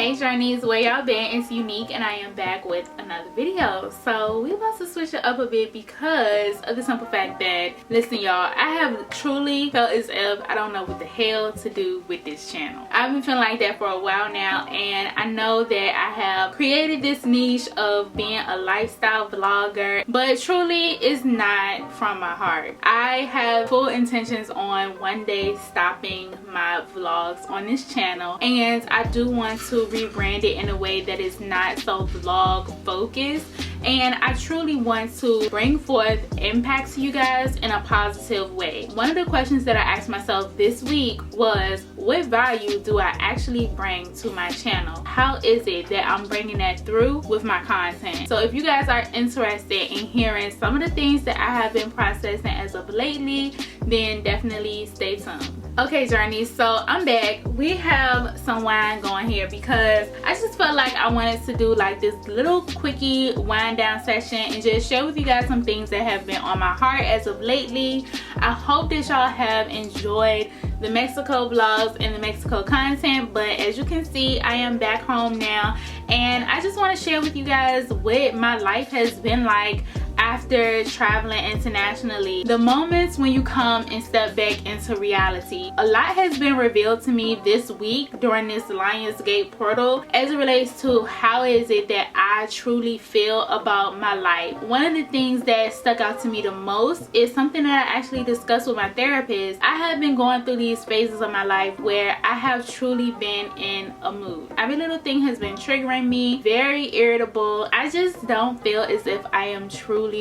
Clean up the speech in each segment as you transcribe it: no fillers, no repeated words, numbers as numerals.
Hey journeys, where y'all been? It's Unique and I am back with another video. So we about to switch it up a bit because of the simple fact that, listen y'all, I have truly felt as if I don't know what the hell to do with this channel. I've been feeling like that for a while now, and I know that I have created this niche of being a lifestyle vlogger, but truly it's not from my heart. I have full intentions on one day stopping my vlogs on this channel, and I do want to rebrand it in a way that is not so vlog focused, and I truly want to bring forth impact to you guys in a positive way. One of the questions that I asked myself this week was, what value do I actually bring to my channel? How is it that I'm bringing that through with my content? So if you guys are interested in hearing some of the things that I have been processing as of lately, then definitely stay tuned. Okay journey, so I'm back. We have some wine going here because I just felt like I wanted to do like this little quickie wind down session and just share with you guys some things that have been on my heart as of lately. I hope that y'all have enjoyed the Mexico vlogs and the Mexico content, but as you can see, I am back home now, and I just want to share with you guys what my life has been like after traveling internationally. The moments when you come and step back into reality. A lot has been revealed to me this week during this Lionsgate portal as it relates to how is it that I truly feel about my life. One of the things that stuck out to me the most is something that I actually discussed with my therapist. I have been going through these phases of my life where I have truly been in a mood. Every little thing has been triggering me, very irritable. I just don't feel as if I am truly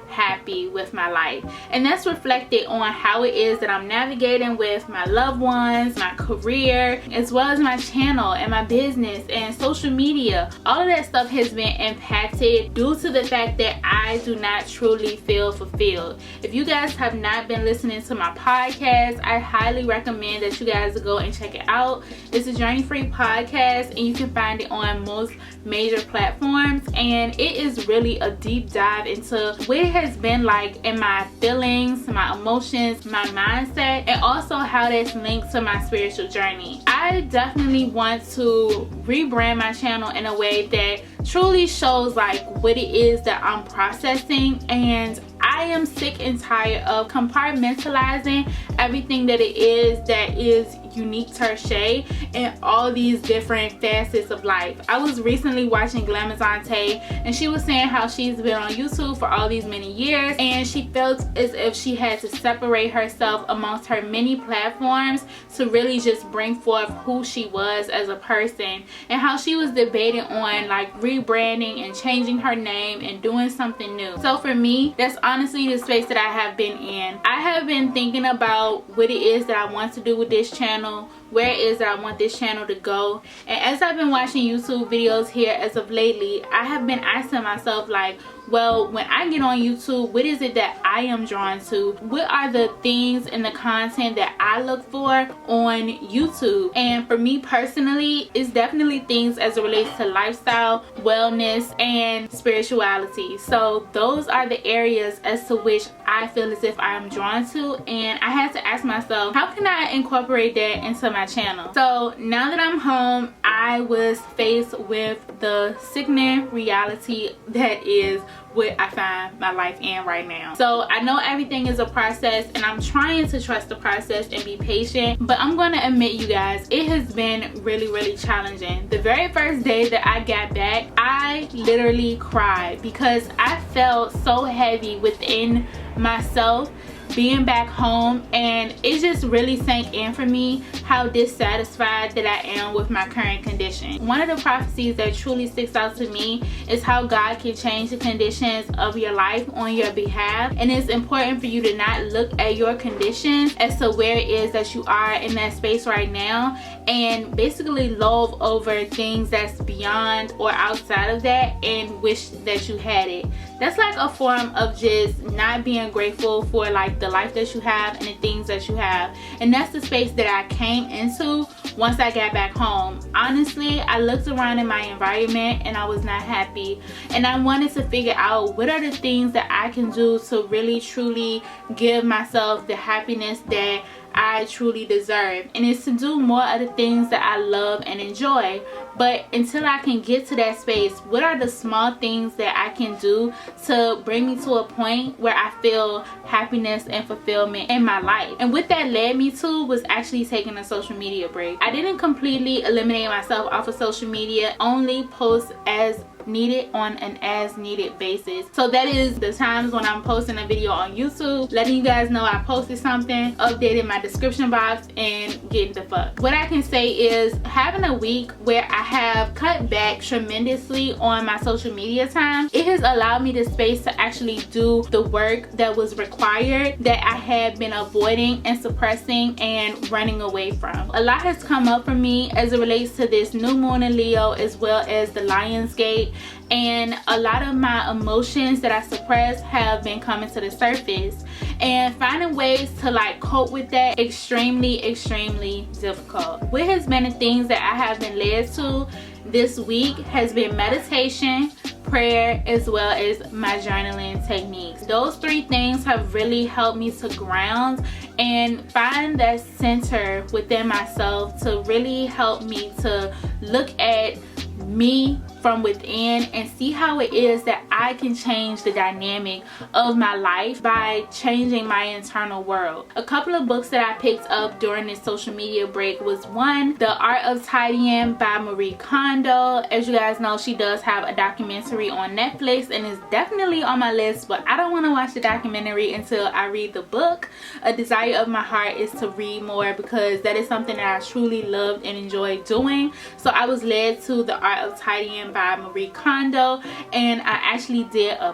happy with my life, and that's reflected on how it is that I'm navigating with my loved ones, my career, as well as my channel and my business and social media. All of that stuff has been impacted due to the fact that I do not truly feel fulfilled. If you guys have not been listening to my podcast, I highly recommend that you guys go and check it out. It's a journey free podcast, and you can find it on most major platforms, and it is really a deep dive into what it has been like in my feelings, my emotions, my mindset, and also how that's linked to my spiritual journey. I definitely want to rebrand my channel in a way that truly shows like what it is that I'm processing, and I am sick and tired of compartmentalizing everything that it is that is Uneak Tershai and all these different facets of life. I was recently watching Glamazante, and she was saying how she's been on YouTube for all these many years, and she felt as if she had to separate herself amongst her many platforms to really just bring forth who she was as a person, and how she was debating on like rebranding and changing her name and doing something new. So for me, that's honestly the space that I have been in. I have been thinking about what it is that I want to do with this channel, where it is that I want this channel to go, and as I've been watching YouTube videos here as of lately, I have been asking myself like, well, when I get on YouTube, what is it that I am drawn to? What are the things and the content that I look for on YouTube? And for me personally, it's definitely things as it relates to lifestyle, wellness, and spirituality. So those are the areas as to which I feel as if I am drawn to, and I had to ask myself, how can I incorporate that into my channel? So now that I'm home, I was faced with the sickening reality that is what I find my life in right now. So I know everything is a process, and I'm trying to trust the process and be patient, but I'm gonna admit, you guys, it has been really challenging. The very first day that I got back, I literally cried because I felt so heavy within myself being back home, and it just really sank in for me how dissatisfied that I am with my current condition. One of the prophecies that truly sticks out to me is how God can change the conditions of your life on your behalf, and it's important for you to not look at your conditions as to where it is that you are in that space right now, and basically love over things that's beyond or outside of that and wish that you had it. That's like a form of just not being grateful for like the life that you have and the things that you have, and that's the space that I came into once I got back home. Honestly, I looked around in my environment and I was not happy, and I wanted to figure out what are the things that I can do to really truly give myself the happiness that I truly deserve, and it's to do more of the things that I love and enjoy. But until I can get to that space, what are the small things that I can do to bring me to a point where I feel happiness and fulfillment in my life? And what that led me to was actually taking a social media break. I didn't completely eliminate myself off of social media, only post as needed on an as needed basis. So that is the times when I'm posting a video on YouTube, letting you guys know I posted something, updating my description box, and getting the fuck. What I can say is having a week where I have cut back tremendously on my social media time, it has allowed me the space to actually do the work that was required that I had been avoiding and suppressing and running away from. A lot has come up for me as it relates to this new moon in Leo, as well as the Lionsgate, and a lot of my emotions that I suppressed have been coming to the surface, and finding ways to like cope with that extremely difficult. What has been the things that I have been led to this week has been meditation, prayer, as well as my journaling techniques. Those three things have really helped me to ground and find that center within myself, to really help me to look at me from within and see how it is that I can change the dynamic of my life by changing my internal world. A couple of books that I picked up during this social media break was one, The Art of Tidying by Marie Kondo. As you guys know, she does have a documentary on Netflix and is definitely on my list, but I don't want to watch the documentary until I read the book. A desire of my heart is to read more because that is something that I truly loved and enjoyed doing. So I was led to The Art of Tidying by Marie Kondo, and I actually did a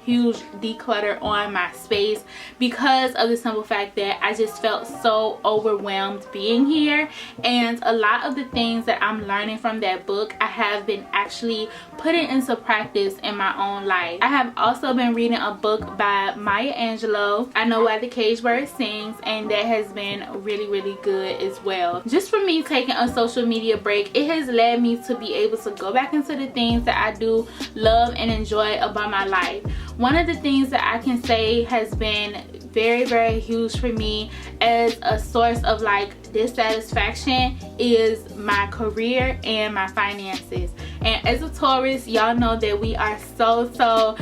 huge declutter on my space because of the simple fact that I just felt so overwhelmed being here. And a lot of the things that I'm learning from that book, I have been actually putting into practice in my own life. I have also been reading a book by Maya Angelou, I Know Why the Caged Bird Sings, and that has been really good as well. Just for me taking a social media break, it has led me to be able to go back into the things that I do love and enjoy about my life. One of the things that I can say has been very huge for me as a source of like dissatisfaction is my career and my finances. And as a Taurus, y'all know that we are so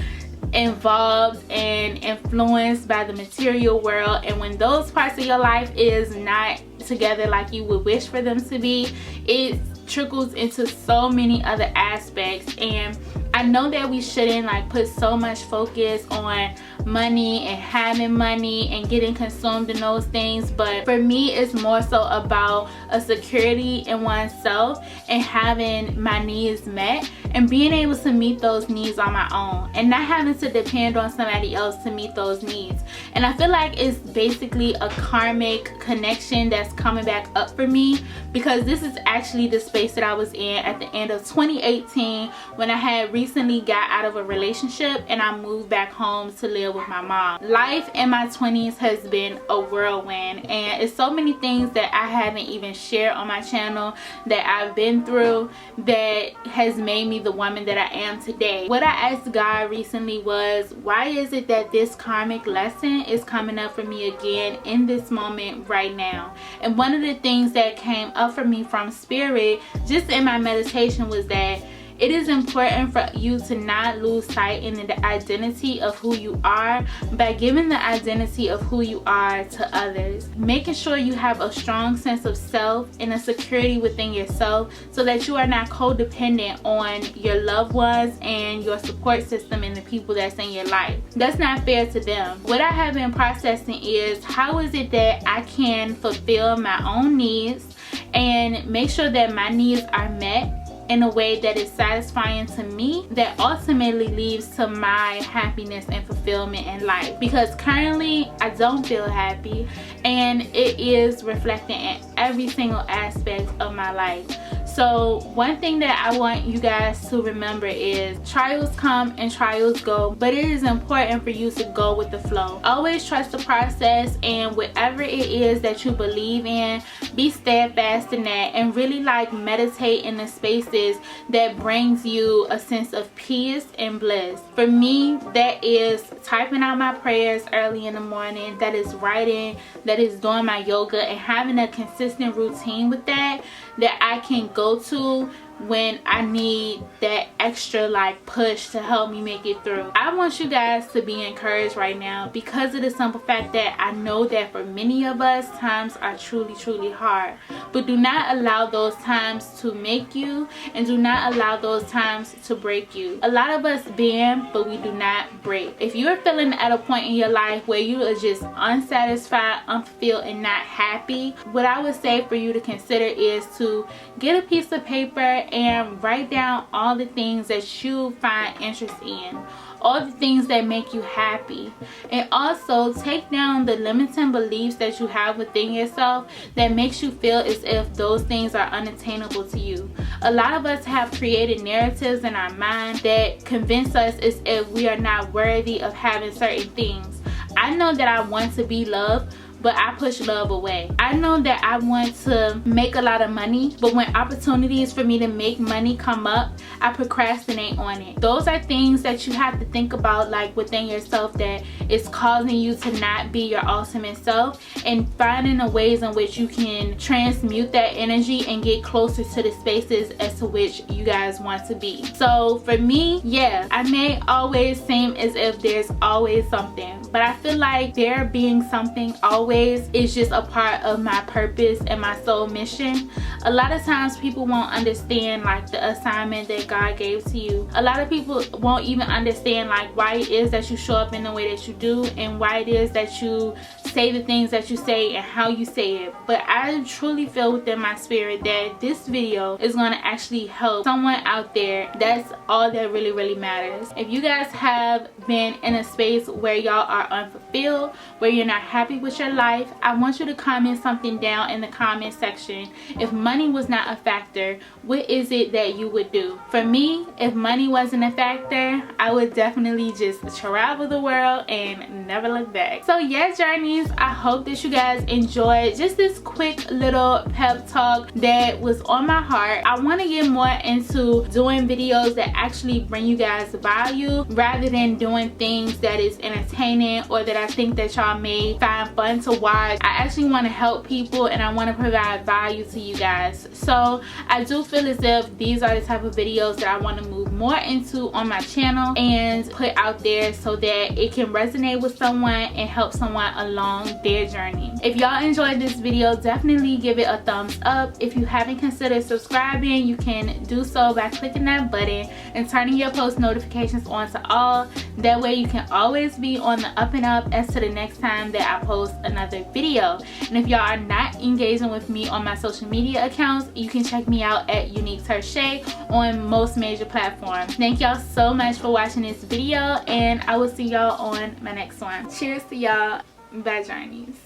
involved and influenced by the material world, and when those parts of your life is not together like you would wish for them to be, it trickles into so many other aspects. And I know that we shouldn't like put so much focus on money and having money and getting consumed in those things, but for me it's more so about a security in oneself and having my needs met and being able to meet those needs on my own and not having to depend on somebody else to meet those needs. And I feel like it's basically a karmic connection that's coming back up for me, because this is actually the space that I was in at the end of 2018 when I had recently got out of a relationship and I moved back home to live with my mom. Life in my 20s has been a whirlwind, and it's so many things that I haven't even shared on my channel that I've been through that has made me the woman that I am today. What I asked God recently was, why is it that this karmic lesson is coming up for me again in this moment right now? And one of the things that came up for me from spirit just in my meditation was that it is important for you to not lose sight in the identity of who you are by giving the identity of who you are to others. Making sure you have a strong sense of self and a security within yourself so that you are not codependent on your loved ones and your support system and the people that's in your life. That's not fair to them. What I have been processing is, how is it that I can fulfill my own needs and make sure that my needs are met in a way that is satisfying to me, that ultimately leads to my happiness and fulfillment in life. Because currently I don't feel happy, and it is reflecting in every single aspect of my life. So one thing that I want you guys to remember is trials come and trials go, but it is important for you to go with the flow. Always trust the process, and whatever it is that you believe in, be steadfast in that, and really like meditate in the spaces that brings you a sense of peace and bliss. For me, that is typing out my prayers early in the morning, that is writing, that is doing my yoga, and having a consistent routine with that I can go to when I need that extra like push to help me make it through. I want you guys to be encouraged right now, because of the simple fact that I know that for many of us, times are truly hard. But do not allow those times to make you, and do not allow those times to break you. A lot of us bend, but we do not break. If you're feeling at a point in your life where you are just unsatisfied, unfulfilled, and not happy, what I would say for you to consider is to get a piece of paper and write down all the things that you find interest in, all the things that make you happy, and also take down the limiting beliefs that you have within yourself that makes you feel as if those things are unattainable to you. A lot of us have created narratives in our mind that convince us as if we are not worthy of having certain things. I know that I want to be loved, but I push love away. I know that I want to make a lot of money, but when opportunities for me to make money come up, I procrastinate on it. Those are things that you have to think about, like within yourself, that is causing you to not be your ultimate self, and finding the ways in which you can transmute that energy and get closer to the spaces as to which you guys want to be. So for me, yeah, I may always seem as if there's always something, but I feel like there being something always is just a part of my purpose and my soul mission. A lot of times people won't understand like the assignment that God gave to you. A lot of people won't even understand like why it is that you show up in the way that you do, and why it is that you say the things that you say and how you say it. But I truly feel within my spirit that this video is going to actually help someone out there. That's all that really matters. If you guys have been in a space where y'all are unfulfilled, where you're not happy with your life, I want you to comment something down in the comment section. If money was not a factor, what is it that you would do? For me, if money wasn't a factor, I would definitely just travel the world and never look back. So yeah, journeys, I hope that you guys enjoyed just this quick little pep talk that was on my heart. I want to get more into doing videos that actually bring you guys value, rather than doing things that is entertaining or that I think that y'all may find fun to watch. I actually want to help people, and I want to provide value to you guys. So I do feel as if these are the type of videos that I want to move more into on my channel and put out there, so that it can resonate with someone and help someone along their journey. If y'all enjoyed this video, definitely give it a thumbs up. If you haven't considered subscribing, you can do so by clicking that button and turning your post notifications on to all. That way you can always be on the up and up as to the next time that I post another video. And if y'all are not engaging with me on my social media accounts, you can check me out at Uneak Tershai on most major platforms. Thank y'all so much for watching this video, and I will see y'all on my next one. Cheers to y'all. Bye, journeys.